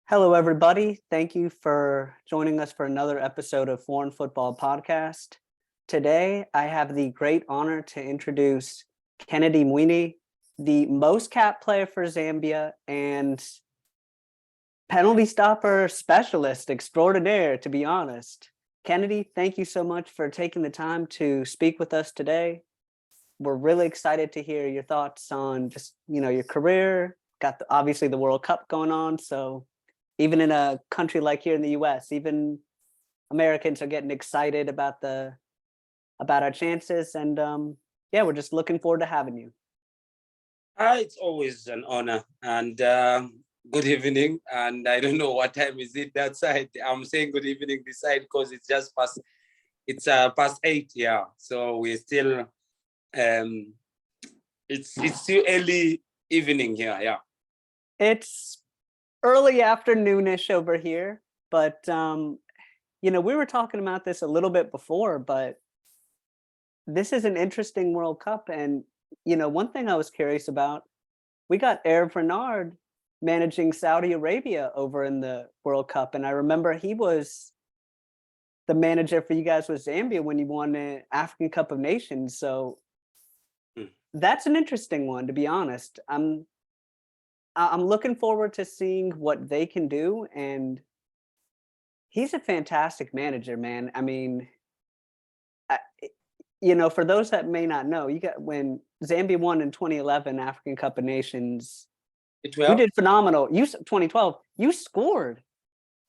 Hello, everybody. Thank you for joining us for another episode of Foreign Football Podcast. Today, I have the great honor to introduce Kennedy Mweene, the most capped player for Zambia and penalty stopper specialist extraordinaire, to be honest. Kennedy, thank you so much for taking the time to speak with us today. We're really excited to hear your thoughts on just, your career. Got obviously the World Cup going on, so even in a country like here in the US, even Americans are getting excited about our chances. And yeah, we're just looking forward to having you. It's always an honor and good evening. And I don't know what time is it that side. I'm saying good evening this side because it's just past. It's past 8. Yeah, so we're still. It's still early evening here. Yeah. It's early afternoonish over here, but we were talking about this a little bit before, but this is an interesting World Cup. And one thing I was curious about, we got Hervé Renard managing Saudi Arabia over in the World Cup, and I remember he was the manager for you guys with Zambia when you won the African Cup of Nations. So that's an interesting one, to be honest. I'm looking forward to seeing what they can do, and he's a fantastic manager, man. I mean, for those that may not know, when Zambia won in 2011 African Cup of Nations, you did phenomenal. 2012, you scored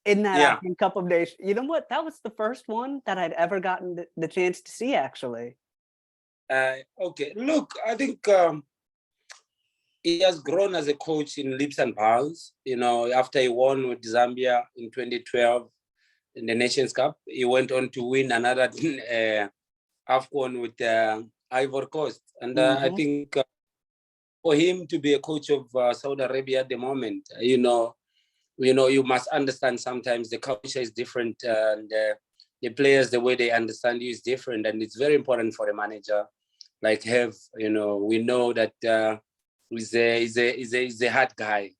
in that African Cup of Nations. You know what? That was the first one that I'd ever gotten the chance to see, actually. Okay, look, I think he has grown as a coach in leaps and bounds. After he won with Zambia in 2012 in the Nations Cup, he went on to win another AFCON with Ivory Coast. And I think for him to be a coach of Saudi Arabia at the moment, you must understand sometimes the culture is different and the players, the way they understand you is different. And it's very important for a manager like Hev. We know that he's a hard guy,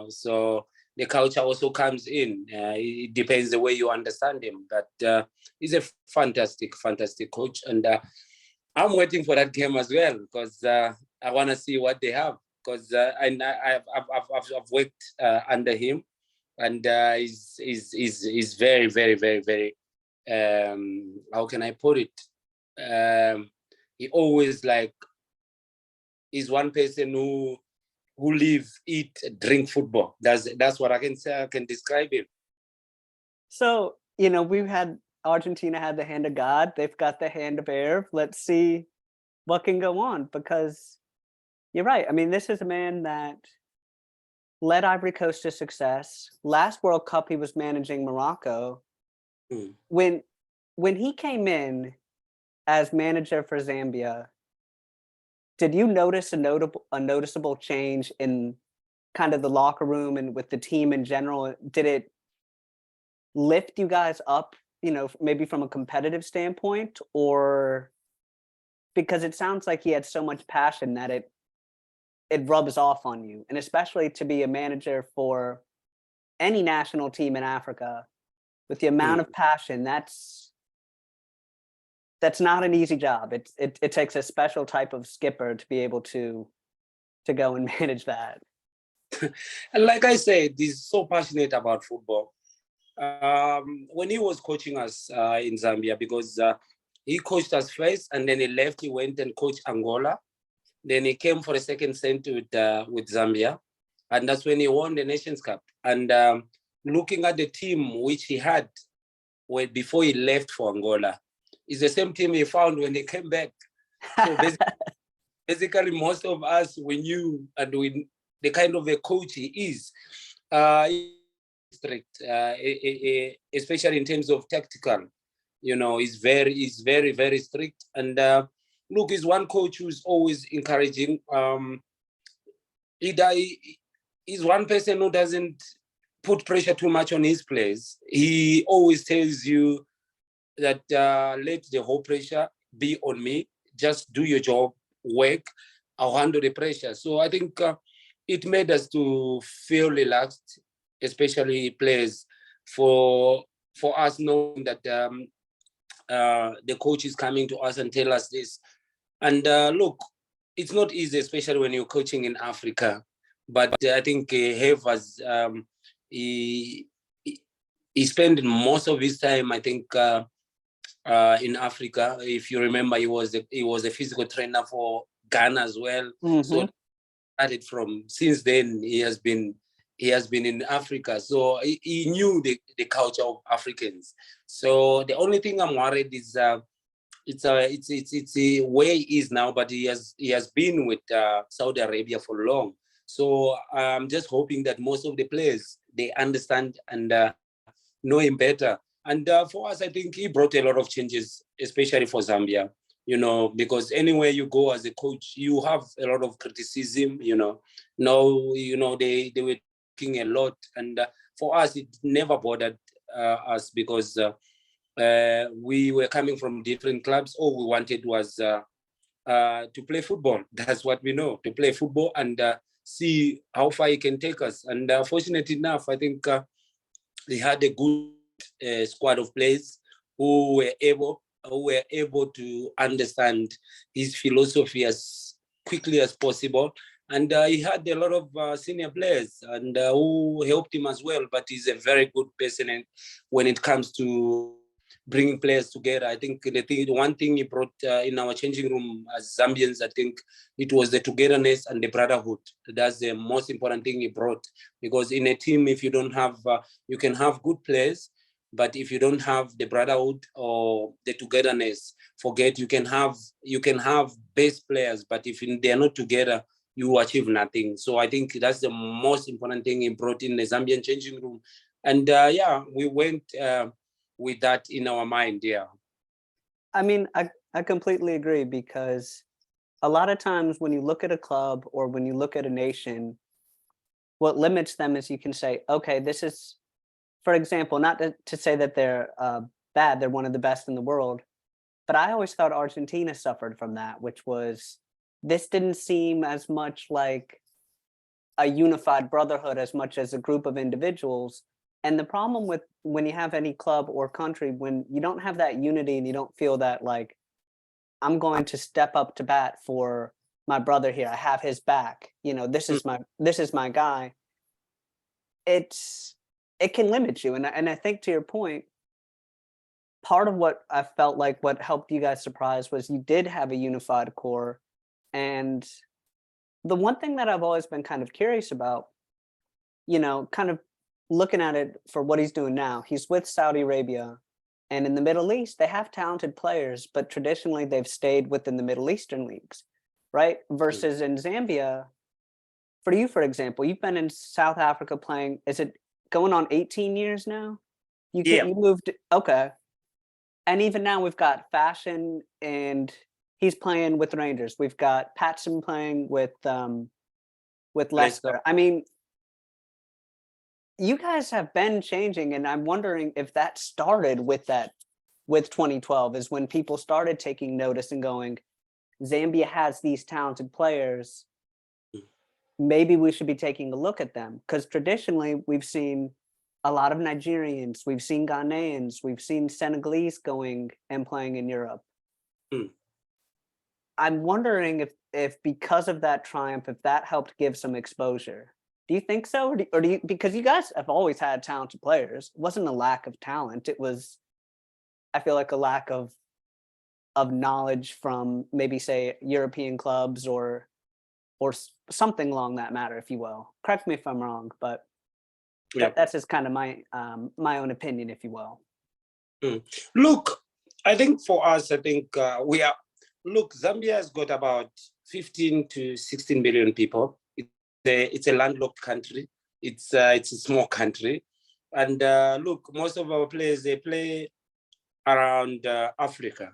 so the culture also comes in. It depends the way you understand him, but he's a fantastic coach. And I'm waiting for that game as well because I want to see what they have, because I've worked under him, and he's very, very, very, very, how can I put it? He always is one person who live, eat, drink football. That's what I can say. I can describe him. So Argentina had the hand of God. They've got the hand of Hervé. Let's see what can go on, because you're right. I mean, this is a man that led Ivory Coast to success. Last World Cup, he was managing Morocco. When he came in as manager for Zambia, did you notice a noticeable change in kind of the locker room and with the team in general? Did it lift you guys up, maybe from a competitive standpoint, or because it sounds like he had so much passion that it rubs off on you, and especially to be a manager for any national team in Africa with the amount of passion, that's not an easy job. It takes a special type of skipper to be able to go and manage that. And like I said, he's so passionate about football. When he was coaching us in Zambia, because he coached us first, and then he left. He went and coached Angola. Then he came for a second stint with Zambia, and that's when he won the Nations Cup. And looking at the team which he had before he left for Angola, is the same team he found when he came back. So basically most of us, we knew, and the kind of a coach he is, strict, especially in terms of tactical. He's very, very strict. And look, he's one coach who's always encouraging. He's one person who doesn't put pressure too much on his players. He always tells you that let the whole pressure be on me. Just do your job, work. I'll handle the pressure. So I think it made us to feel relaxed. especially players, for us knowing that the coach is coming to us and tell us this. And look, it's not easy, especially when you're coaching in Africa. But I think Have has he spent most of his time, I think, in Africa. If you remember, he was a physical trainer for Ghana as well. So started from, since then he has been in Africa, so he knew the culture of Africans. So the only thing I'm worried is it's where he is now, but he has been with Saudi Arabia for long. So I'm just hoping that most of the players, they understand and know him better. And for us, I think he brought a lot of changes, especially for Zambia. Because anywhere you go as a coach, you have a lot of criticism. No, they were talking a lot, and for us, it never bothered us, because we were coming from different clubs. All we wanted was to play football. That's what we know, to play football and see how far he can take us. And fortunately enough, I think they had a good squad of players who were able to understand his philosophy as quickly as possible. And he had a lot of senior players and who helped him as well. But he's a very good person when it comes to bringing players together. I think the one thing he brought in our changing room as Zambians, I think it was the togetherness and the brotherhood. That's the most important thing he brought. Because in a team, if you don't have, you can have good players, but if you don't have the brotherhood or the togetherness, forget. You can have best players, but if they are not together, you achieve nothing. So I think that's the most important thing he brought in the Zambian changing room. And we went with that in our mind. Yeah. I mean, I completely agree, because a lot of times when you look at a club or when you look at a nation, what limits them is you can say, okay, this is, for example, not to say that they're bad, they're one of the best in the world, but I always thought Argentina suffered from that, which was, this didn't seem as much like a unified brotherhood as much as a group of individuals. And the problem with when you have any club or country, when you don't have that unity and you don't feel that, like, I'm going to step up to bat for my brother here, I have his back, this is my guy, it can limit you. And I think, to your point, part of what I felt like what helped you guys surprise was you did have a unified core. And the one thing that I've always been kind of curious about, kind of looking at it for what he's doing now, he's with Saudi Arabia, and in the Middle East, they have talented players, but traditionally they've stayed within the Middle Eastern leagues, right? Versus in Zambia, for you, for example, you've been in South Africa playing, is it going on 18 years now? You moved, okay. And even now we've got Fashion, and he's playing with Rangers. We've got Patson playing with Leicester. I mean, you guys have been changing, and I'm wondering if that started with 2012, is when people started taking notice and going, Zambia has these talented players, maybe we should be taking a look at them. Because traditionally we've seen a lot of Nigerians, we've seen Ghanaians, we've seen Senegalese going and playing in Europe. I'm wondering if because of that triumph, if that helped give some exposure. Do you think so? Or do you, because you guys have always had talented players. It wasn't a lack of talent. It was, I feel like, a lack of knowledge from maybe, say, European clubs or something along that matter, if you will. Correct me if I'm wrong, but that's just kind of my own opinion, if you will. Look, I think for us, I think Zambia has got about 15 to 16 million people. It's a landlocked country. It's a small country. And most of our players, they play around Africa.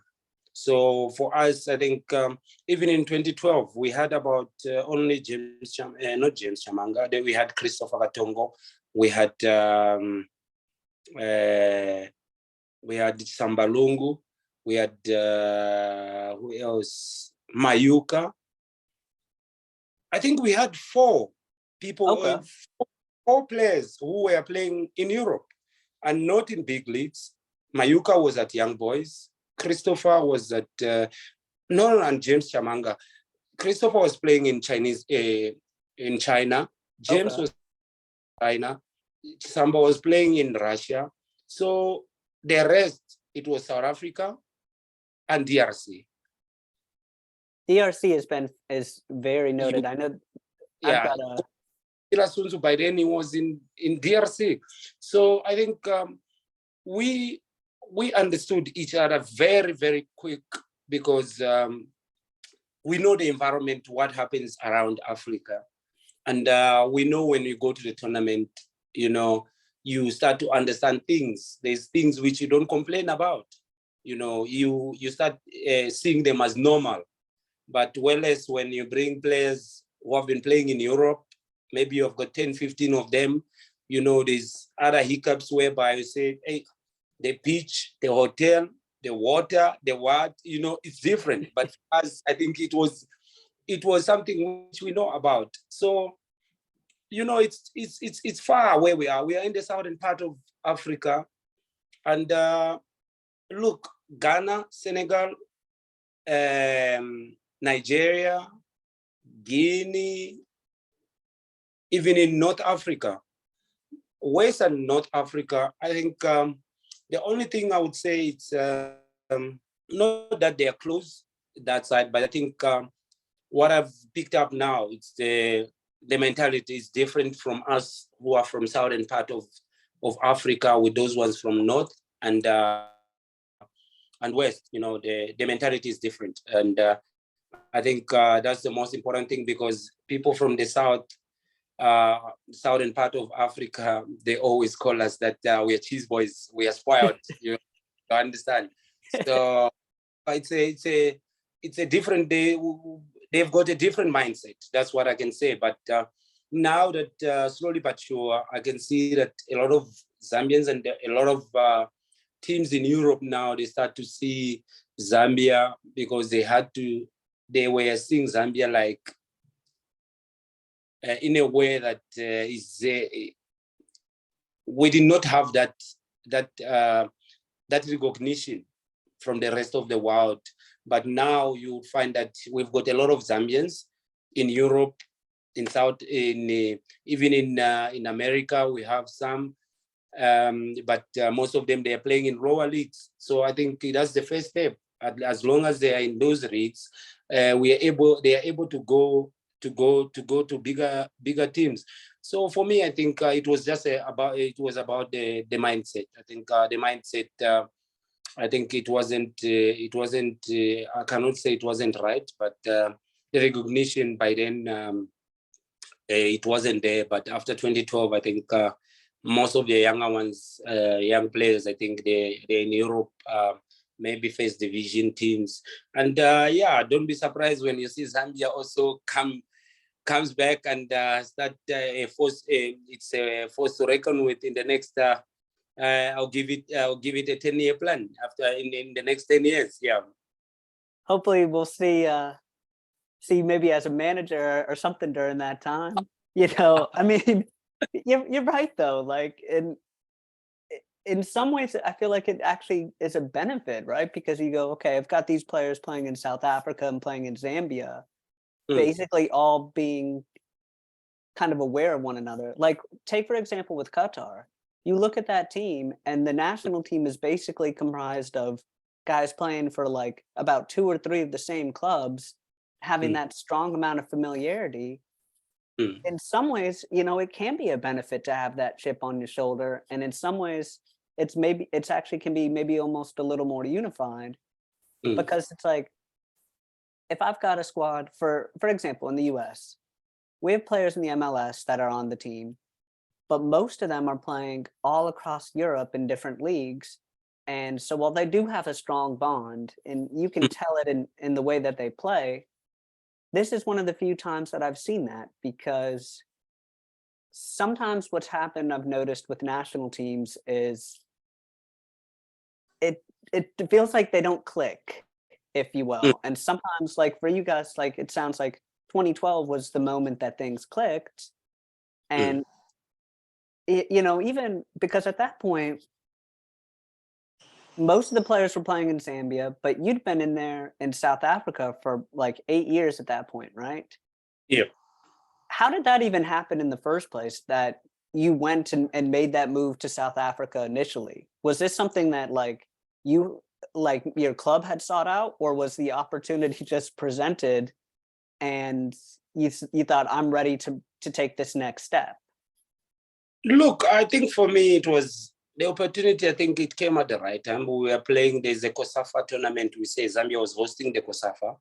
So for us, I think even in 2012, we had about only not James Chamanga. Then we had Christopher Katongo. We had Sambalungu. We had who else? Mayuka. I think we had 4 people, 4 players who were playing in Europe and not in big leagues. Mayuka was at Young Boys. Christopher was at and James Chamanga. Christopher was playing in in China. James was in China. Samba was playing in Russia. So the rest, it was South Africa and DRC. DRC is very noted. I know. Yeah. I've got Sunzu by then he was in DRC. So I think we understood each other very, very quick because we know the environment, what happens around Africa. And we know when you go to the tournament, you know, you start to understand things. There's things which you don't complain about. You know, you start seeing them as normal. But whereas when you bring players who have been playing in Europe, maybe you've got 10, 15 of them, you know, there's other hiccups whereby you say, hey, the pitch, the hotel, the water, the what, you know, it's different. But for us, I think it was something which we know about. So, you know, it's far where we are. We are in the southern part of Africa. And look, Ghana, Senegal, Nigeria, Guinea, even in North Africa, West and North Africa, I think the only thing I would say it's not that they are close that side, but I think what I've picked up now, it's the mentality is different from us who are from southern part of Africa with those ones from North and West. You know, the mentality is different. And I think that's the most important thing because people from the South, southern part of Africa, they always call us that we are cheese boys, we are spoiled. You understand? So it's a different day. They've got a different mindset. That's what I can say. But now that slowly but sure, I can see that a lot of Zambians and a lot of teams in Europe now, they start to see Zambia because they were seeing Zambia like in a way that we did not have that recognition from the rest of the world. But now you find that we've got a lot of Zambians in Europe, even in America, we have some. But most of them, they are playing in lower leagues. So I think that's the first step. As long as they are in those leagues, they are able to go to bigger teams. So for me, I think it was just about the mindset. I think the mindset. I think it wasn't. I cannot say it wasn't right, but the recognition by then it wasn't there. But after 2012, I think most of the younger ones, young players, I think they're in Europe. Maybe first division teams, and don't be surprised when you see Zambia also comes back and start a force. It's a force to reckon with in the next. I'll give it a 10-year plan after in the next 10 years. Yeah. hopefully we'll see maybe as a manager or something during that time. You know, I mean, you're right though. Like in some ways, I feel like it actually is a benefit, right? Because you go, okay, I've got these players playing in South Africa and playing in Zambia, basically all being kind of aware of one another. Like, take for example with Qatar, you look at that team, and the national team is basically comprised of guys playing for like about 2 or 3 of the same clubs, having that strong amount of familiarity. In some ways, you know, it can be a benefit to have that chip on your shoulder, and in some ways, it's actually can be maybe almost a little more unified because it's like if I've got a squad for example in the US, we have players in the MLS that are on the team, but most of them are playing all across Europe in different leagues. And so while they do have a strong bond, and you can tell it in the way that they play, this is one of the few times that I've seen that because sometimes what's happened I've noticed with national teams is it feels like they don't click, if you will. And sometimes like for you guys, like it sounds like 2012 was the moment that things clicked. And you know, even because at that point, most of the players were playing in Zambia, but you'd been in there in South Africa for like 8 years at that point, right? Yeah. How did that even happen in the first place? That you went and made that move to South Africa initially? Was this something that you your club had sought out, or was the opportunity just presented and you thought I'm ready to take this next step? Look, I think for me it was the opportunity. I think it came at the right time. We were playing. There's a COSAFA tournament. We say Zambia was hosting the COSAFA,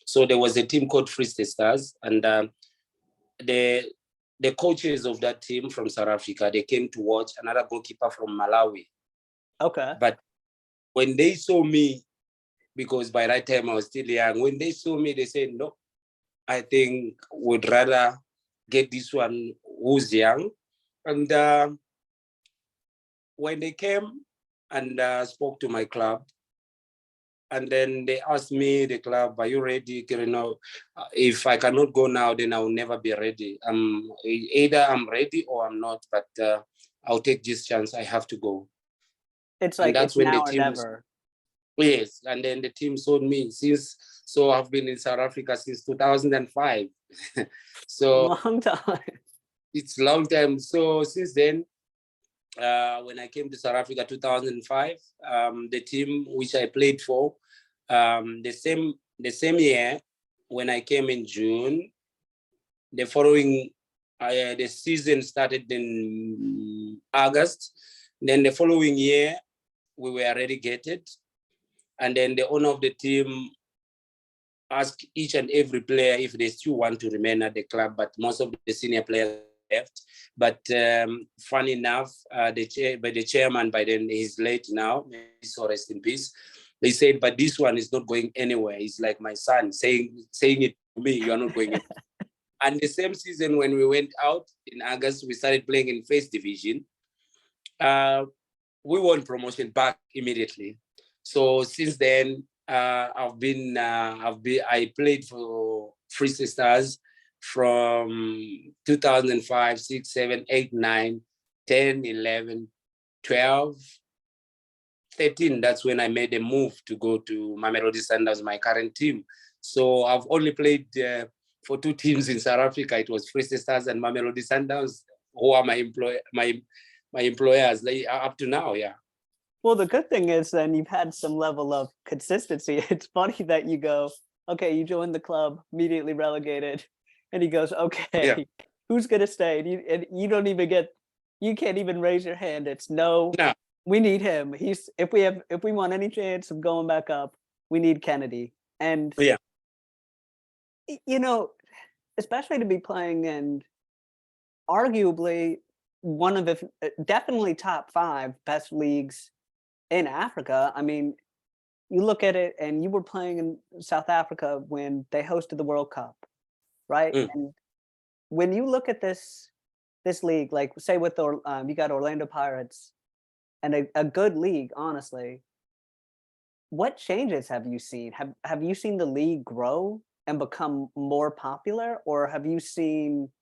so there was a team called Free State Stars, and the the coaches of that team from South Africa, they came to watch another goalkeeper from Malawi. Okay. But when they saw me, because by that time I was still young, when they saw me, they said, no, I think we'd rather get this one who's young. And when they came and spoke to my club, and then they asked me, the club, are you ready? You know, if I cannot go now, then I will never be ready. Either I'm ready or I'm not, but I'll take this chance. I have to go. It's And like that's it's when the now or team, never. yes, and then the team sold me so I've been in South Africa since 2005. So Long time. it's a long time. So since then, when I came to South Africa 2005, the team which I played for, the same year when I came in June, the following the season started in August. Then the following year, we were relegated, and then the owner of the team asked each and every player if they still want to remain at the club, but most of the senior players left. But funny enough, the chairman, by then he's late now, so rest in peace. They said, but this one is not going anywhere. He's like my son, saying it to me, you are not going anywhere. And the same season when we went out in August, we started playing in first division. We won promotion back immediately. So since then, I played for Free State Stars from 2005, 6, 7, 8, 9, 10, 11, 12, 13. That's when I made a move to go to Mamelodi Sundowns, my current team. So I've only played for two teams in South Africa. It was Free State Stars and Mamelodi Sundowns, who are my employers up to now. Yeah. Well, the good thing is then you've had some level of consistency. It's funny that you go, okay, you joined the club, immediately relegated, and he goes, okay, Yeah. who's gonna stay? And you don't even you can't even raise your hand. It's no, No. we need him. If we want any chance of going back up, we need Kennedy. And Yeah. you know, especially to be playing in arguably one of the definitely top 5 best leagues in Africa. I mean, you look at it and you were playing in South Africa when they hosted the World Cup, right? Mm. And when you look at this league, like say with you got Orlando Pirates and a good league, honestly, what changes have you seen? Have you seen the league grow and become more popular, or have you seen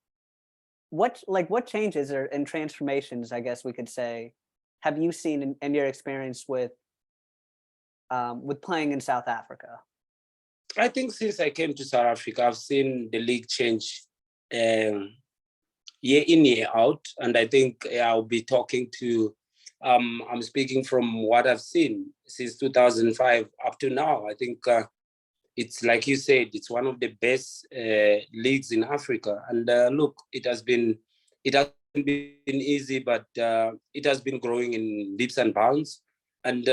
what changes or and transformations, I guess we could say, have you seen in your experience with playing in South Africa? I think since I came to South Africa, I've seen the league change year in, year out. And I think I'll be talking to, I'm speaking from what I've seen since 2005 up to now. I think it's like you said, it's one of the best leagues in Africa. And look, it hasn't been easy, but it has been growing in leaps and bounds. And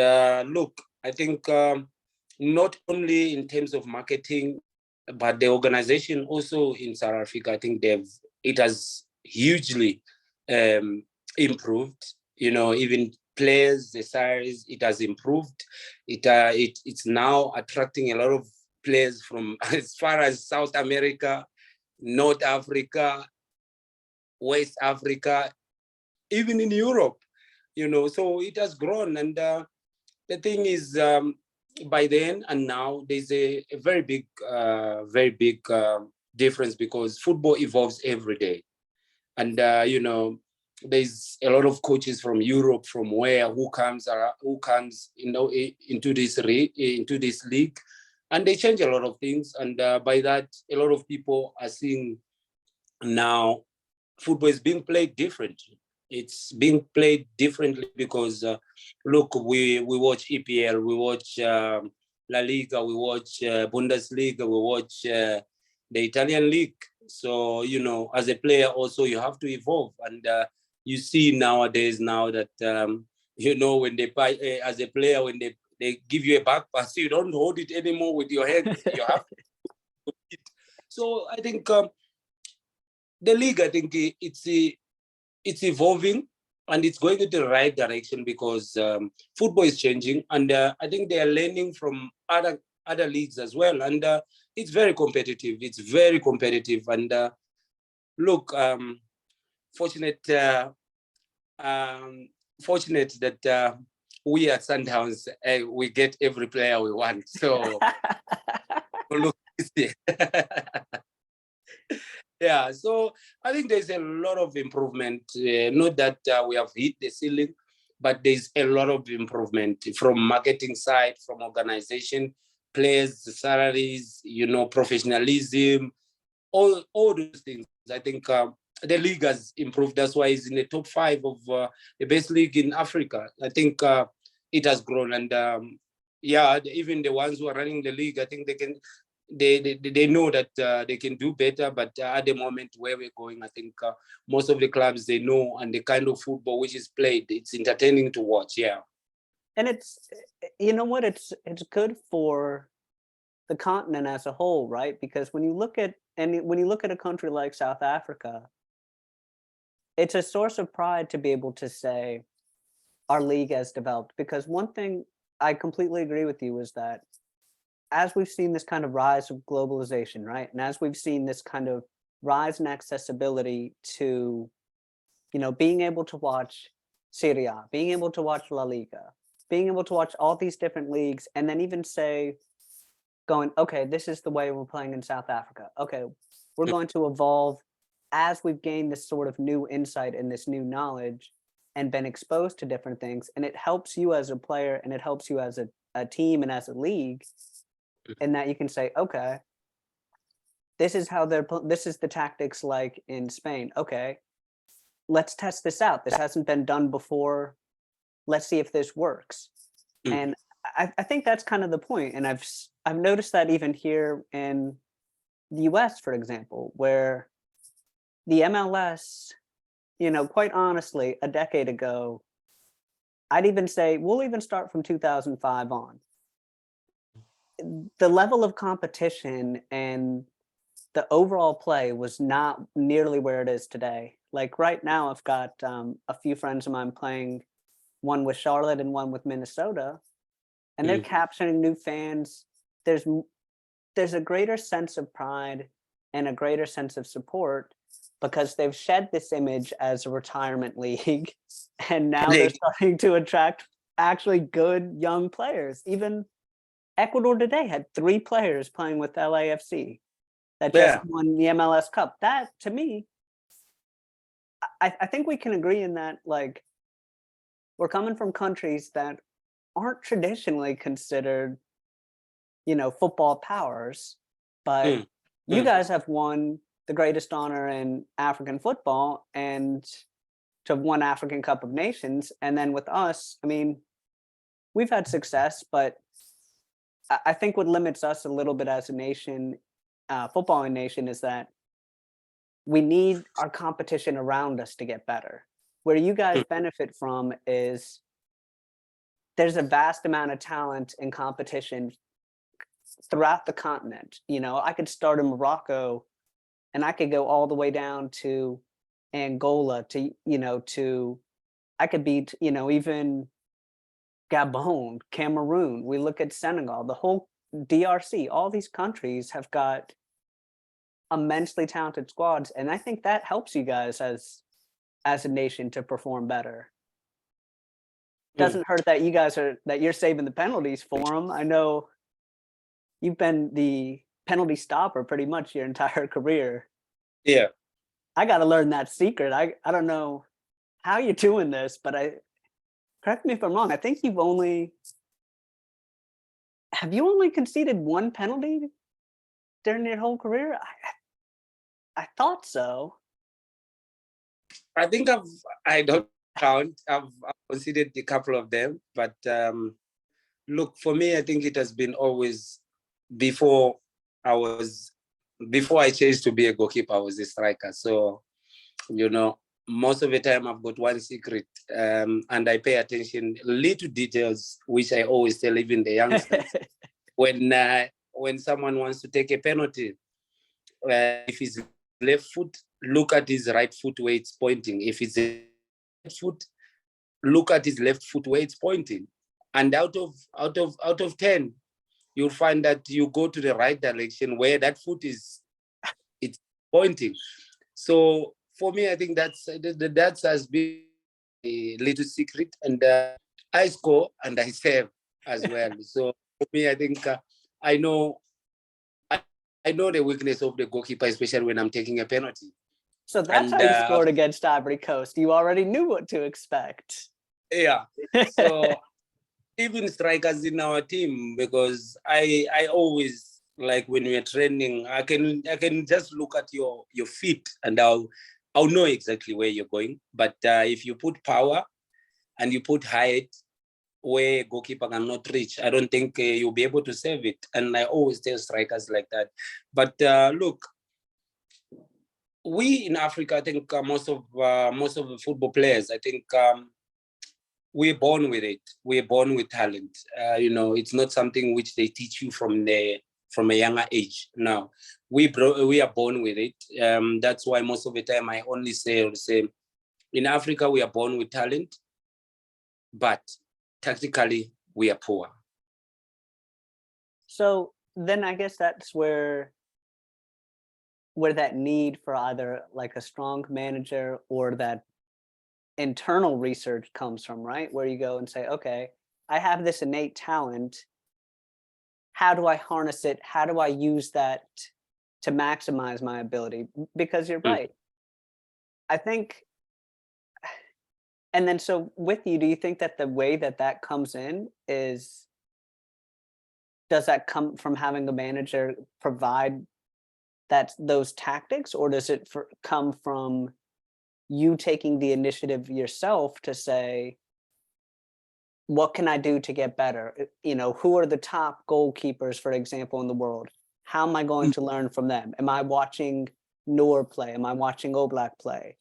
look, I think not only in terms of marketing, but the organization also in South Africa, I think it has hugely improved. You know, even players, the size, it has improved. It's now attracting a lot of players from as far as South America, North Africa, West Africa, even in Europe. You know, so it has grown. And the thing is, by then and now, there's a very big difference, because football evolves every day. And, you know, there's a lot of coaches from Europe, from who comes into this league, and they change a lot of things. And by that, a lot of people are seeing now football is being played differently. It's being played differently because look, we watch EPL, we watch La Liga, we watch Bundesliga, we watch the Italian league. So as a player, also you have to evolve, and you see nowadays that when they buy as a player, when they give you a back pass, you don't hold it anymore with your hands. You have to hold it. So I think the league, I think it's evolving and it's going in the right direction because football is changing, and I think they are learning from other leagues as well, and it's very competitive. It's very competitive, and look, fortunate that we at Sundowns we get every player we want. So look, yeah. So I think there's a lot of improvement. Not that we have hit the ceiling, but there's a lot of improvement from marketing side, from organization, players, salaries, professionalism, all those things. I think the league has improved. That's why it's in the top 5 of the best league in Africa. I think it has grown, and even the ones who are running the league, I think they know that they can do better. But at the moment where we're going, I think most of the clubs, they know, and the kind of football which is played, it's entertaining to watch. Yeah. And it's, it's good for the continent as a whole, right? Because when you look at a country like South Africa, it's a source of pride to be able to say our league has developed. Because one thing I completely agree with you is that as we've seen this kind of rise of globalization, right? And as we've seen this kind of rise in accessibility to, being able to watch Serie A, being able to watch La Liga, being able to watch all these different leagues, and then even say, going, okay, this is the way we're playing in South Africa. Okay, we're going to evolve as we've gained this sort of new insight and this new knowledge and been exposed to different things. And it helps you as a player, and it helps you as a team and as a league, in that you can say, okay, this is the tactics like in Spain. Okay, let's test this out. This hasn't been done before. Let's see if this works. And I think that's kind of the point. And I've noticed that even here in the US, for example, where the MLS, quite honestly, a decade ago, I'd even say we'll even start from 2005 on. The level of competition and the overall play was not nearly where it is today. Like right now, I've got a few friends of mine playing, one with Charlotte and one with Minnesota, and they're capturing new fans. There's a greater sense of pride and a greater sense of support because they've shed this image as a retirement league, and now they're starting to attract actually good young players. Even Ecuador today had 3 players playing with LAFC that just won the MLS Cup. That, to me, I think we can agree in that, like, we're coming from countries that aren't traditionally considered, football powers, but you guys have won the greatest honor in African football and to have won African Cup of Nations. And then with us, I mean, we've had success, but I think what limits us a little bit as a nation, footballing nation, is that we need our competition around us to get better. Where you guys benefit from is there's a vast amount of talent and competition throughout the continent. I could start in Morocco and I could go all the way down to Angola I could beat, even Gabon, Cameroon. We look at Senegal, the whole DRC, all these countries have got immensely talented squads. And I think that helps you guys as a nation to perform better. Doesn't hurt that you're saving the penalties for them. I know you've been the penalty stopper pretty much your entire career. Yeah. I got to learn that secret. I don't know. how you're doing this, but correct me if I'm wrong. I think have you only conceded one penalty during your whole career? I thought so. I think I don't count. I've considered a couple of them, but look, for me, I think it has been always before I was before I changed to be a goalkeeper, I was a striker. So, most of the time I've got one secret, and I pay attention little details, which I always tell even the youngsters. When someone wants to take a penalty, if it's left foot, look at his right foot where it's pointing. If it's a right foot, look at his left foot where it's pointing. And out of 10, you'll find that you go to the right direction where that foot it's pointing. So for me, I think that has been a little secret, and I score and I save as well. So for me, I think I know I know the weakness of the goalkeeper, especially when I'm taking a penalty. So that's And how you scored against Ivory Coast. You already knew what to expect. Yeah. So even strikers in our team, because I always, like, when we're training, I can just look at your feet and I'll know exactly where you're going. But if you put power and you put height where a goalkeeper cannot reach, I don't think you'll be able to save it. And I always tell strikers like that. But look, we in Africa, I think most of the football players, I think we're born with it. We're born with talent. It's not something which they teach you from a younger age. No, we are born with it. That's why most of the time I only say in Africa we are born with talent, but tactically we are poor. So then I guess that's where that need for either like a strong manager or that internal research comes from, right? Where you go and say, okay, I have this innate talent. How do I harness it? How do I use that to maximize my ability? Because you're right. I think, and then so with you, do you think that the way that comes in is, does that come from having a manager provide those tactics, or does it come from you taking the initiative yourself to say, what can I do to get better? Who are the top goalkeepers, for example, in the world? How am I going to learn from them? Am I watching Noor play? Am I watching Oblak play?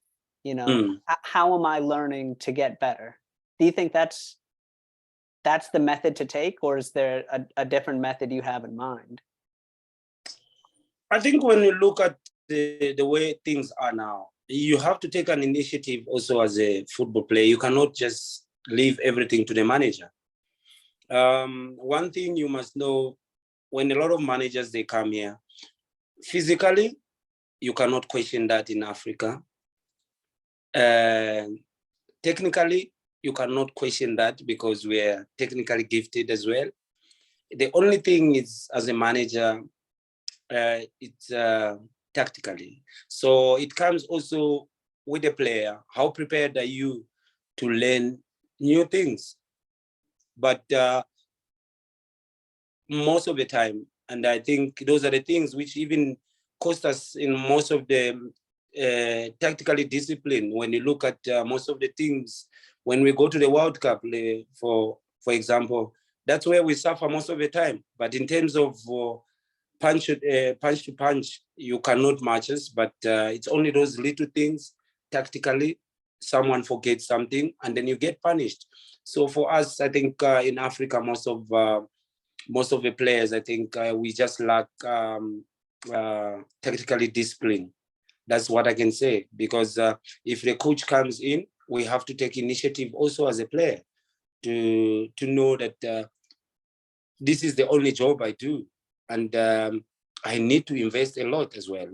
How am I learning to get better? Do you think that's the method to take, or is there a different method you have in mind? I think when you look at the way things are now, you have to take an initiative also as a football player. You cannot just leave everything to the manager. One thing you must know, when a lot of managers, they come here, physically, you cannot question that in Africa. Technically, you cannot question that because we're technically gifted as well. The only thing is, as a manager, it's tactically. So it comes also with the player. How prepared are you to learn new things? But most of the time, and I think those are the things which even cost us in most of the tactically discipline. When you look at most of the things, when we go to the World Cup, for example, that's where we suffer most of the time. But in terms of punch to punch, you cannot match us. But it's only those little things tactically. Someone forgets something, and then you get punished. So for us, I think in Africa, most of the players, I think we just lack tactically discipline. That's what I can say. Because if the coach comes in, we have to take initiative also as a player to know that this is the only job I do. And I need to invest a lot as well.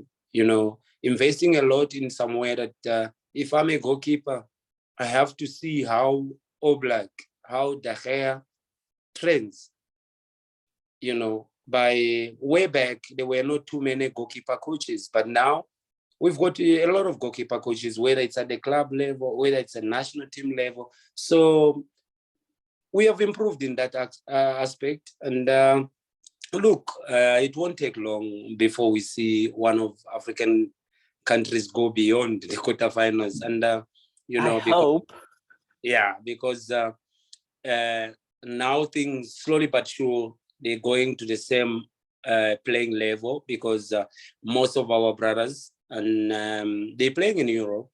Investing a lot in somewhere that if I'm a goalkeeper, I have to see how Oblak, how De Gea trains. By way back, there were not too many goalkeeper coaches, but now we've got a lot of goalkeeper coaches, whether it's at the club level, whether it's a national team level. So we have improved in that aspect. And look, it won't take long before we see one of African countries go beyond the quarterfinals. And, I because, hope. because now things slowly but sure, they're going to the same playing level, because most of our brothers, and they're playing in Europe,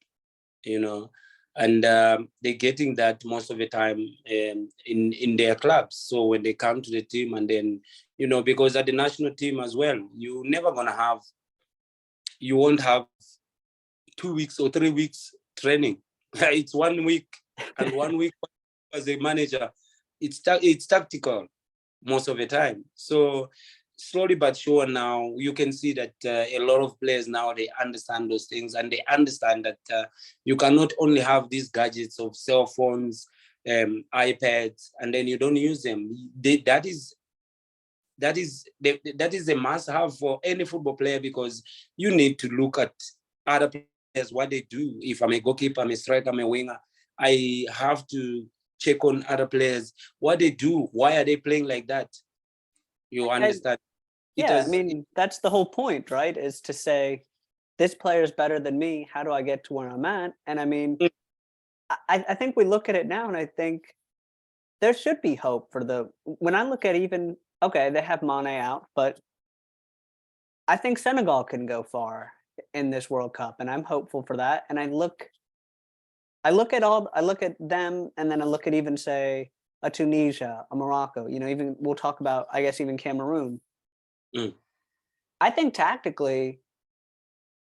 and they're getting that most of the time in their clubs. So when they come to the team, and then, because at the national team as well, you won't have 2 weeks or 3 weeks training. It's 1 week, and 1 week as a manager, it's tactical most of the time. So slowly but sure, now you can see that a lot of players now, they understand those things, and they understand that you cannot only have these gadgets of cell phones, iPads, and then you don't use them. That is a must-have for any football player, because you need to look at other players, what they do. If I'm a goalkeeper, I'm a striker, I'm a winger, I have to check on other players, what they do, why are they playing like that? You understand? Yeah, I mean, that's the whole point, right? Is to say, this player is better than me. How do I get to where I'm at? And I mean, I think we look at it now, and I think there should be hope for when I look at even, okay, they have Mane out, but I think Senegal can go far in this World Cup, and I'm hopeful for that. And I look at them, and then I look at even, say, a Tunisia, a Morocco, even we'll talk about, I guess, even Cameroon. I think tactically,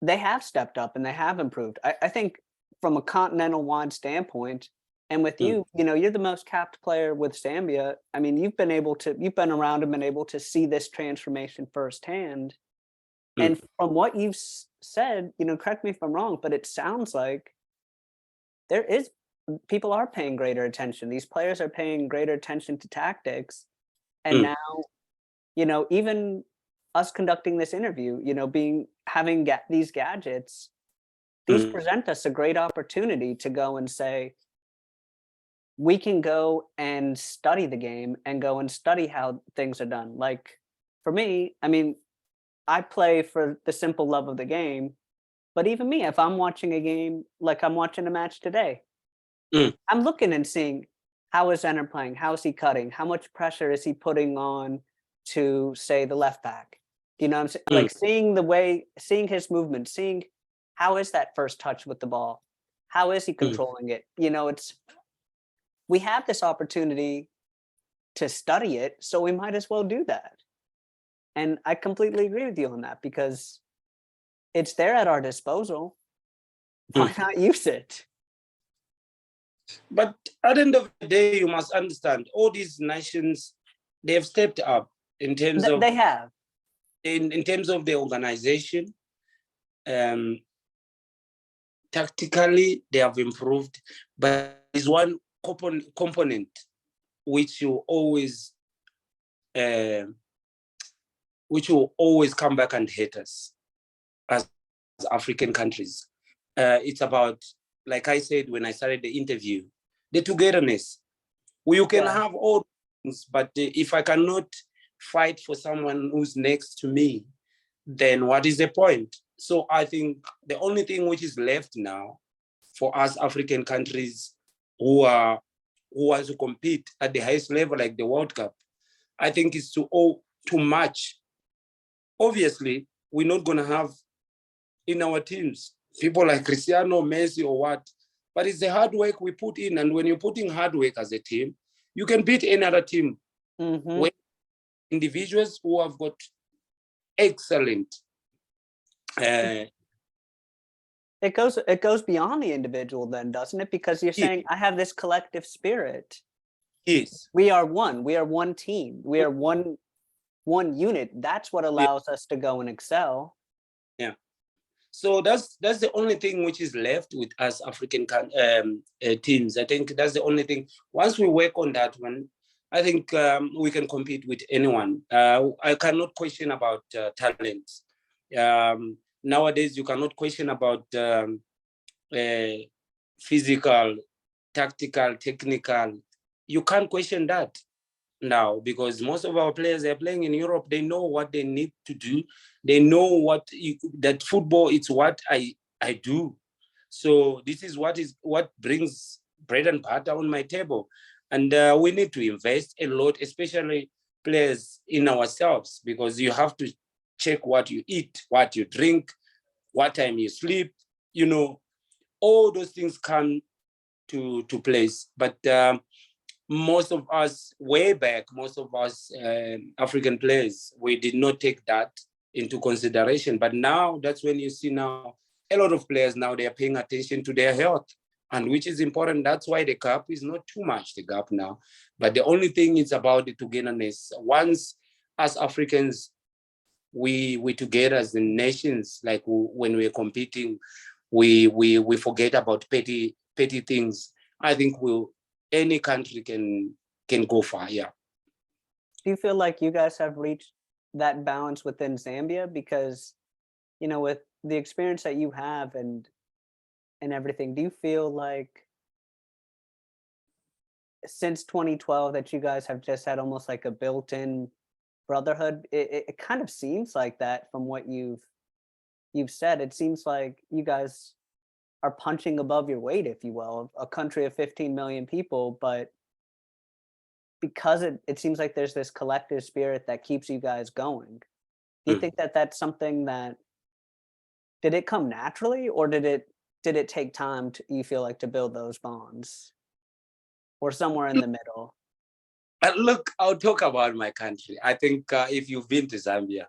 they have stepped up and they have improved. I think from a continental-wide standpoint, and with you, you're the most capped player with Zambia. I mean, you've been around and been able to see this transformation firsthand. And from what you've said, correct me if I'm wrong, but it sounds like people are paying greater attention. These players are paying greater attention to tactics. And now, even us conducting this interview, having these gadgets, these present us a great opportunity to go and say, we can go and study the game and go and study how things are done. Like, for me, I mean, I play for the simple love of the game, but even me, if I'm watching a game, like I'm watching a match today, I'm looking and seeing, how is Enter playing? How is he cutting? How much pressure is he putting on to, say, the left back? You know what I'm saying? Like seeing his movement, seeing how is that first touch with the ball? How is he controlling it? We have this opportunity to study it, so we might as well do that. And I completely agree with you on that, because it's there at our disposal. Why not use it? But at the end of the day, you must understand, all these nations, they have stepped up in terms of they have in terms of the organization. Tactically, they have improved, but there's one component which will always come back and hit us as African countries. It's about, like I said when I started the interview, the togetherness. You can have all things, but if I cannot fight for someone who's next to me, then what is the point? So I think the only thing which is left now for us African countries who want to compete at the highest level, like the World Cup, I think is to match. Obviously, we're not going to have in our teams people like Cristiano, Messi, or what, but it's the hard work we put in. And when you're putting hard work as a team, you can beat any other team. When individuals who have got excellent. It goes beyond the individual then, doesn't it? Because you're saying, I have this collective spirit. Yes. We are one. We are one team. We are one unit. That's what allows us to go and excel. Yeah. So that's the only thing which is left with us African teams. I think that's the only thing. Once we work on that one, I think we can compete with anyone. I cannot question about talent. nowadays you cannot question about physical, tactical, technical. You can't question that now, because most of our players are playing in Europe. They know what they need to do. They know that football is what I do. So this is what brings bread and butter on my table. And we need to invest a lot, especially players, in ourselves, because you have to check what you eat, what you drink, what time you sleep. All those things come to place. But most of us, way back, most of us African players, we did not take that into consideration. But now that's when you see now a lot of players now, they are paying attention to their health, and which is important. That's why the gap is not too much, the gap now. But the only thing is about the togetherness. Once, as Africans, we together as the nations, like when we're competing, we forget about petty things. I think any country can go far. Yeah. Do you feel like you guys have reached that balance within Zambia? Because, with the experience that you have and everything, do you feel like since 2012 that you guys have just had almost like a built-in brotherhood? It kind of seems like that from what you've said. It seems like you guys are punching above your weight, if you will, a country of 15 million people, but because it seems like there's this collective spirit that keeps you guys going. Do you think that that's something that, did it come naturally, or did it take time you feel like, to build those bonds, or somewhere in the middle? Look, I'll talk about my country. I think if you've been to Zambia,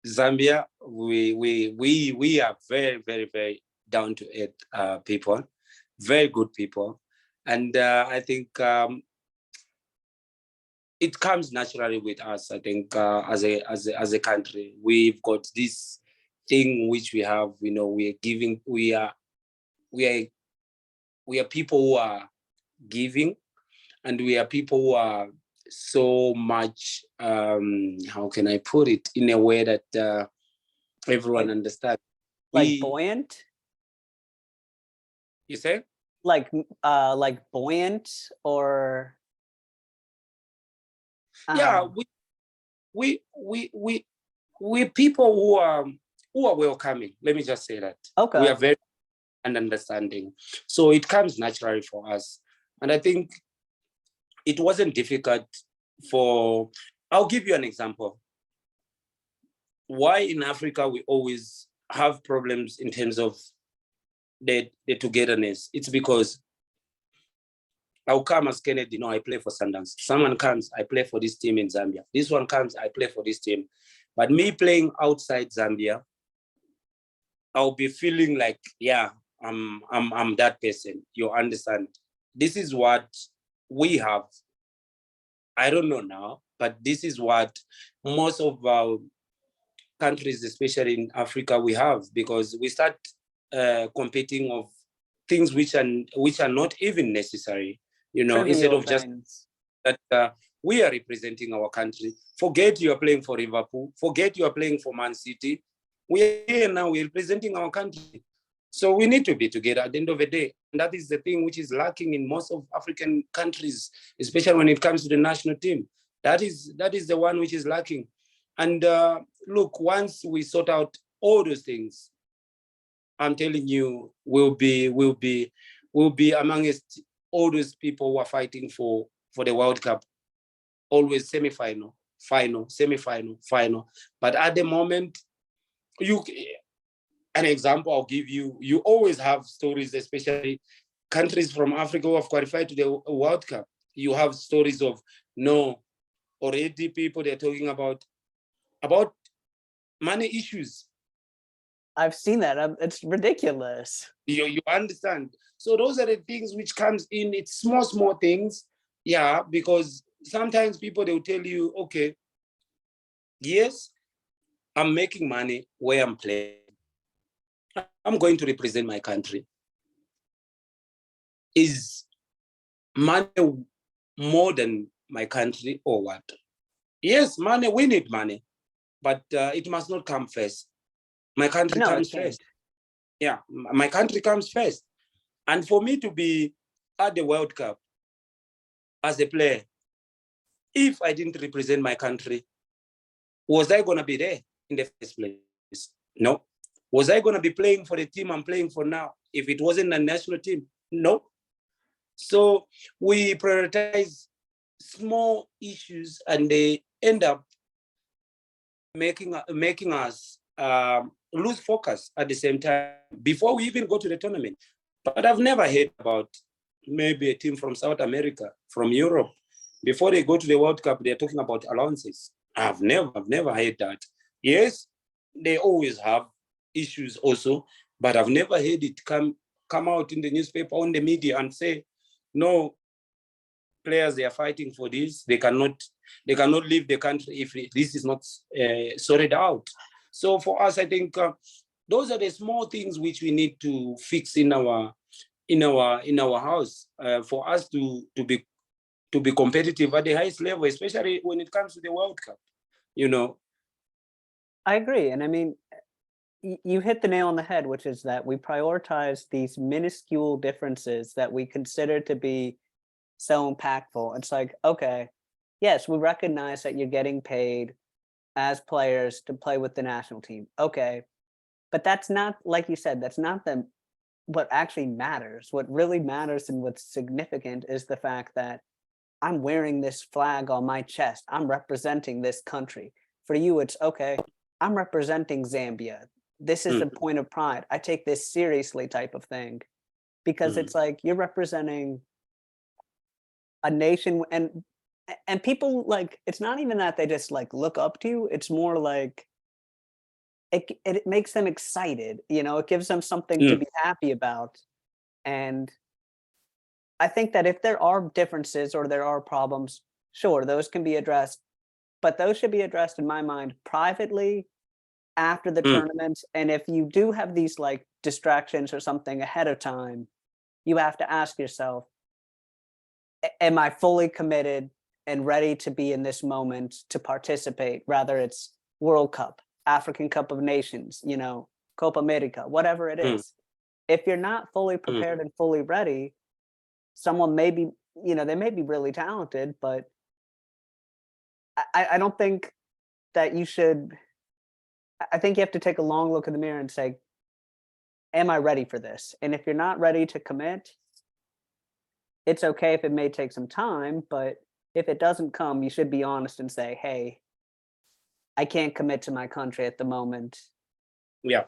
Zambia, we are very, very, very down to earth people, very good people, and I think it comes naturally with us. I think as a country, we've got this thing which we have. We are giving. We are people who are giving, and we are people who are so much, how can I put it in a way that everyone understands? Like buoyant? You say? Like buoyant, or? Yeah, we people who are welcoming. Let me just say that. Okay. We are very understanding. So it comes naturally for us. And I think it wasn't difficult I'll give you an example. Why in Africa we always have problems in terms of the togetherness? It's because I'll come as Kennedy, I play for Sundowns. Someone comes, I play for this team in Zambia. This one comes, I play for this team. But me playing outside Zambia, I'll be feeling like, yeah, I'm that person. You understand? This is what we have. I don't know now, but this is what most of our countries, especially in Africa, we have, because we start competing of things which are not even necessary. Instead of just that we are representing our country. Forget you are playing for Liverpool. Forget you are playing for Man City. We are here now. We're representing our country. So we need to be together at the end of the day. And that is the thing which is lacking in most of African countries, especially when it comes to the national team. That is the one which is lacking. And look, once we sort out all those things, I'm telling you, we'll be amongst all those people who are fighting for the World Cup. Always semi-final, final, semi-final, final. But at the moment, an example I'll give you, you always have stories, especially countries from Africa who have qualified to the World Cup. You have stories of, already people they're talking about money issues. I've seen that. It's ridiculous. You understand? So those are the things which comes in. It's small things. Yeah, because sometimes people, they'll tell you, okay, yes, I'm making money where I'm playing. I'm going to represent my country. Is money more than my country or what? Yes, money, we need money. but it must not come first. My country No, it comes can't. first. Yeah, my country comes first. And for me to be at the World Cup as a player, if I didn't represent my country, was I going to be there in the first place? No. Was I going to be playing for the team I'm playing for now if it wasn't a national team? No. So we prioritize small issues and they end up making us lose focus at the same time before we even go to the tournament. But I've never heard about maybe a team from South America, from Europe, before they go to the World Cup, they're talking about allowances. I've never heard that. Yes, they always have issues also, but I've never heard it come out in the newspaper, on the media, and say, no, players, they are fighting for this. They cannot leave the country if this is not sorted out. So for us, I think those are the small things which we need to fix in our house for us to be competitive at the highest level, especially when it comes to the World Cup. I agree. And I mean, you hit the nail on the head, which is that we prioritize these minuscule differences that we consider to be so impactful. It's like, okay, yes, we recognize that you're getting paid as players to play with the national team. Okay. But that's not, like you said, that's not what actually matters. What really matters and what's significant is the fact that I'm wearing this flag on my chest. I'm representing this country. For you, it's okay, I'm representing Zambia. This is a point of pride. I take this seriously type of thing because it's like you're representing a nation and people, like, it's not even that they just like look up to you. It's more like it makes them excited. It gives them something to be happy about. And I think that if there are differences or there are problems, sure, those can be addressed, but those should be addressed in my mind privately after the tournament. And if you do have these like distractions or something ahead of time, you have to ask yourself, am I fully committed and ready to be in this moment to participate? Rather it's World Cup, African Cup of Nations, Copa America, whatever it is. If you're not fully prepared and fully ready, someone may be, they may be really talented, but I don't think that you should. I think you have to take a long look in the mirror and say, am I ready for this? And if you're not ready to commit, it's okay if it may take some time, but if it doesn't come, you should be honest and say, hey, I can't commit to my country at the moment. Yeah.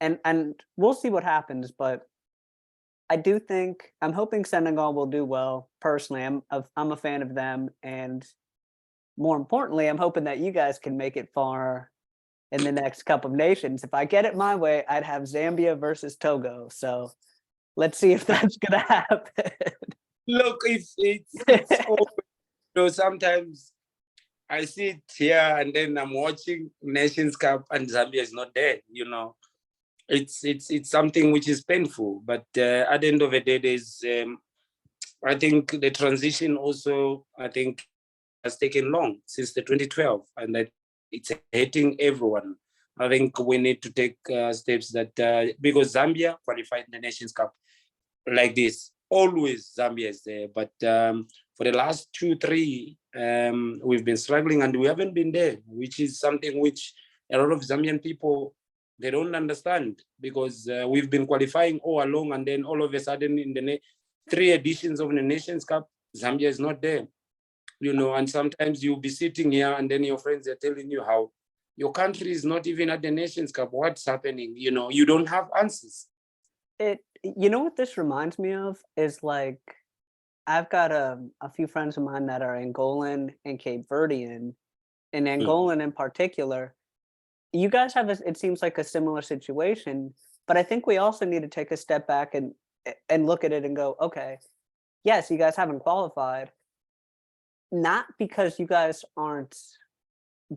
And we'll see what happens, but I'm hoping Senegal will do well. Personally, I'm a fan of them, and more importantly, I'm hoping that you guys can make it far in the next Cup of Nations. If I get it my way, I'd have Zambia versus Togo. So let's see if that's gonna happen. Look, it's always, sometimes I sit here and then I'm watching Nations Cup and Zambia is not there. It's something which is painful. But at the end of the day, there's I think the transition also has taken long since the 2012, and that it's hitting everyone. I think we need to take steps that because Zambia qualified in the Nations Cup like this. Always Zambia is there, but for the last 2-3, we've been struggling and we haven't been there, which is something which a lot of Zambian people, they don't understand, because we've been qualifying all along, and then all of a sudden in the 3 editions of the Nations Cup, Zambia is not there. And sometimes you'll be sitting here and then your friends are telling you how your country is not even at the Nations Cup. What's happening? You don't have answers. What this reminds me of is, like, I've got a few friends of mine that are Angolan and Cape Verdean. In Angolan in particular, you guys have it seems like a similar situation, but I think we also need to take a step back and look at it and go, okay, yes, you guys haven't qualified, not because you guys aren't,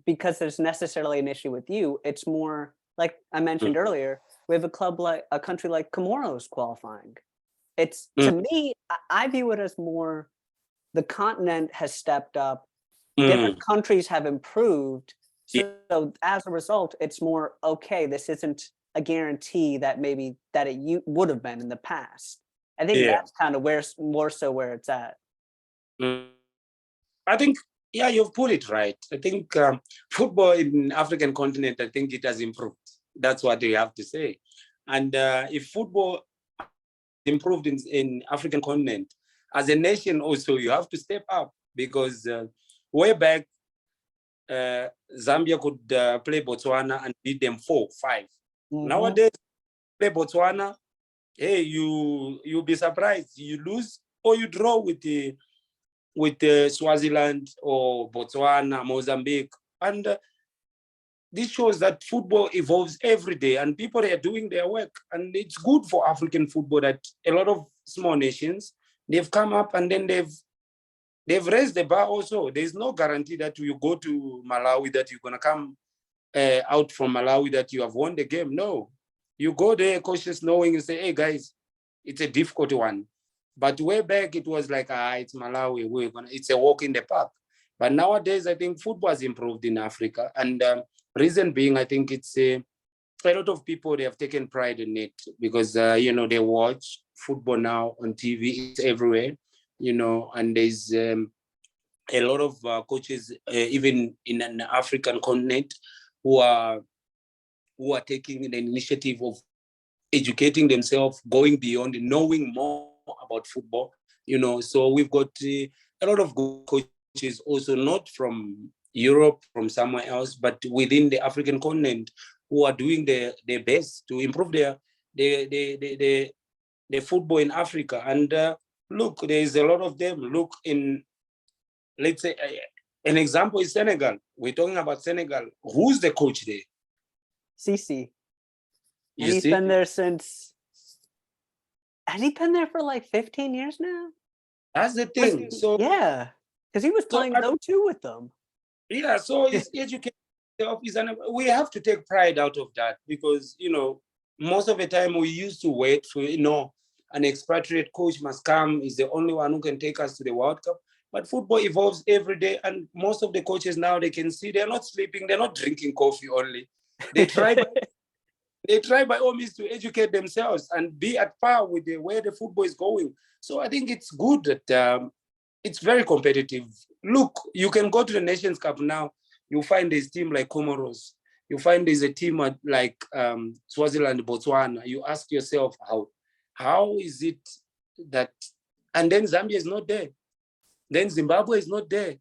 because there's necessarily an issue with you. It's more like I mentioned earlier, we have a country like Comoros qualifying. It's, to me, I view it as more the continent has stepped up, different countries have improved, Yeah, So as a result, it's more okay. This isn't a guarantee that maybe that it you would have been in the past. I think yeah. that's kind of where more so where it's at. Mm. I think, yeah, you've put it right. I think football in African continent, I think it has improved. That's what you have to say. And if football improved in African continent, as a nation also, you have to step up because way back, Zambia could play Botswana and beat them 4-5. Mhm. Nowadays, play Botswana, hey, you'll be surprised. You lose or you draw with Swaziland or Botswana, Mozambique. And this shows that football evolves every day and people are doing their work. And it's good for African football that a lot of small nations, they've come up and then they've raised the bar also. There's no guarantee that you go to Malawi that you're going to come out from Malawi that you have won the game. No. You go there, coaches knowing and say, hey, guys, it's a difficult one. But way back, it was like, it's Malawi. It's a walk in the park. But nowadays, I think football has improved in Africa. And reason being, I think it's a lot of people, they have taken pride in it because, they watch football now on TV. It's everywhere, and there's a lot of coaches, even in an African continent, who are taking the initiative of educating themselves, going beyond, knowing more about football. So we've got a lot of good coaches also, not from Europe, from somewhere else, but within the African continent, who are doing their best to improve the football in Africa. And look, there's a lot of them. Look, let's say, an example is Senegal. We're talking about Senegal. Who's the coach there? CC. And You he's see? been there since has he been there for like 15 years now? That's the Was thing. he So, yeah. Because he was playing I 02 with them. yeah, so it's education is we have to take pride out of that because most of the time we used to wait for an expatriate coach must come, is the only one who can take us to the World Cup. But football evolves every day, and most of the coaches now, they can see they're not sleeping, they're not drinking coffee only. They try by all means to educate themselves and be at par with where the football is going. So I think it's good that it's very competitive. Look, you can go to the Nations Cup now. You find there's a team like Comoros. You find there's a team like Swaziland, Botswana. You ask yourself, how is it that? And then Zambia is not there. Then Zimbabwe is not there.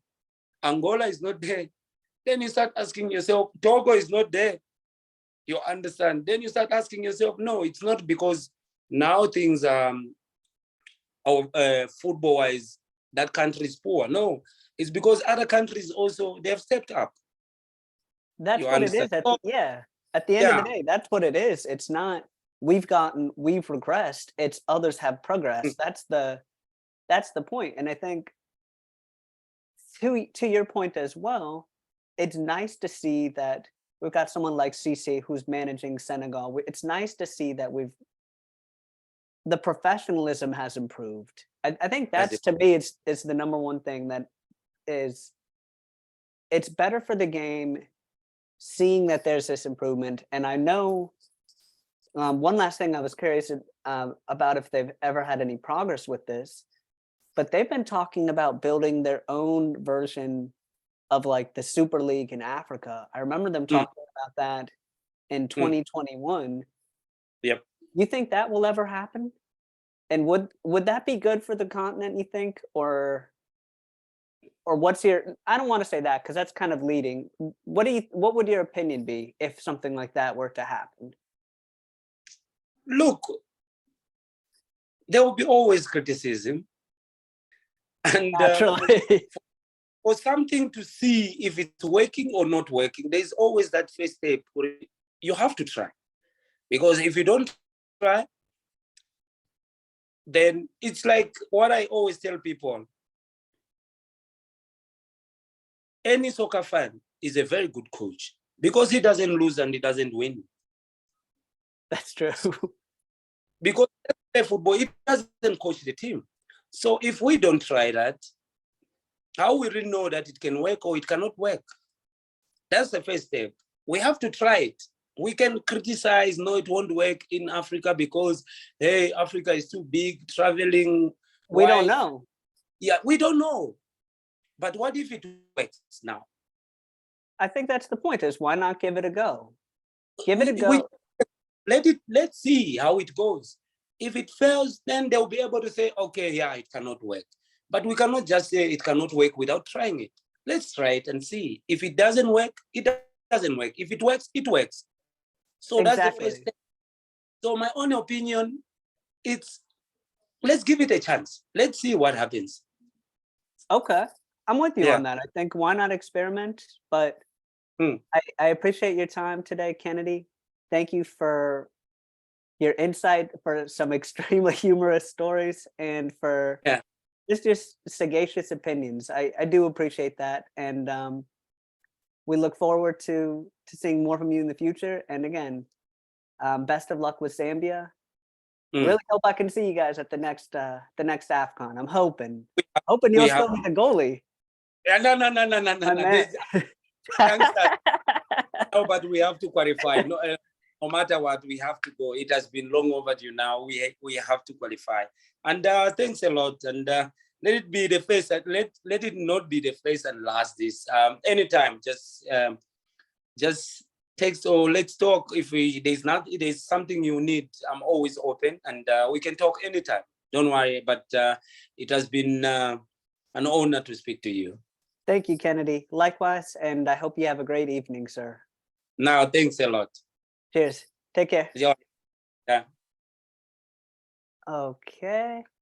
Angola is not there. Then you start asking yourself, Togo is not there. You understand? Then you start asking yourself, no, it's not because now things football-wise, that country is poor. No, it's because other countries also, they have stepped up. That's You what it understand? is at So, at the end of the yeah. day, that's what it is. It's not we've regressed, it's others have progressed. That's the point. And I think to your point as well, it's nice to see that we've got someone like Cisse who's managing Senegal. It's nice to see that the professionalism has improved. I think That's it. that's to me, it's the number one thing that is it's better for the game seeing that there's this improvement. And I know one last thing I was curious about if they've ever had any progress with this, but they've been talking about building their own version of like the Super League in Africa. I remember them Mm, talking about that in mm, 2021. yep. You think that will ever happen? And would that be good for the continent, you think? Or what's your I don't want to say that because that's kind of leading. What would your opinion be if something like that were to happen? Look, there will be always criticism. And Naturally. for something to see if it's working or not working, there's always that first step. You have to try. Because if you don't try, then it's like what I always tell people. Any soccer fan is a very good coach because he doesn't lose and he doesn't win. That's true. Because football, he doesn't coach the team. So if we don't try that, how will we know that it can work or it cannot work? That's the first step. We have to try it. We can criticize, no, it won't work in Africa because, hey, Africa is too big, traveling. We don't know. Yeah, we don't know. But what if it works now? I think that's the point, is why not give it a go? Give it a We go. let's see how it goes. If it fails, then they'll be able to say, okay, yeah, it cannot work. But we cannot just say it cannot work without trying it. Let's try it and see. If it doesn't work, it doesn't work. If it works, it works. So that's the first step. So my own opinion, it's, let's give it a chance. Let's see what happens. Okay. I'm with you Yeah. on that. I think why not experiment? But I appreciate your time today, Kennedy. Thank you for your insight, for some extremely humorous stories, and for just sagacious opinions. I do appreciate that. And we look forward to seeing more from you in the future. And again, best of luck with Zambia. Really hope I can see you guys at the next AFCON. I'm hoping you'll still be the goalie. Yeah, no. No, but we have to qualify. No matter what, we have to go. It has been long overdue now. We have to qualify. And thanks a lot. And let it be the first. Let it not be the first and last. This anytime. Just text or let's talk. If there's something you need, I'm always open, and we can talk anytime. Don't worry. But it has been an honor to speak to you. Thank you, Kennedy. Likewise, and I hope you have a great evening, sir. No, thanks a lot. Cheers. Take care. Yeah. Okay.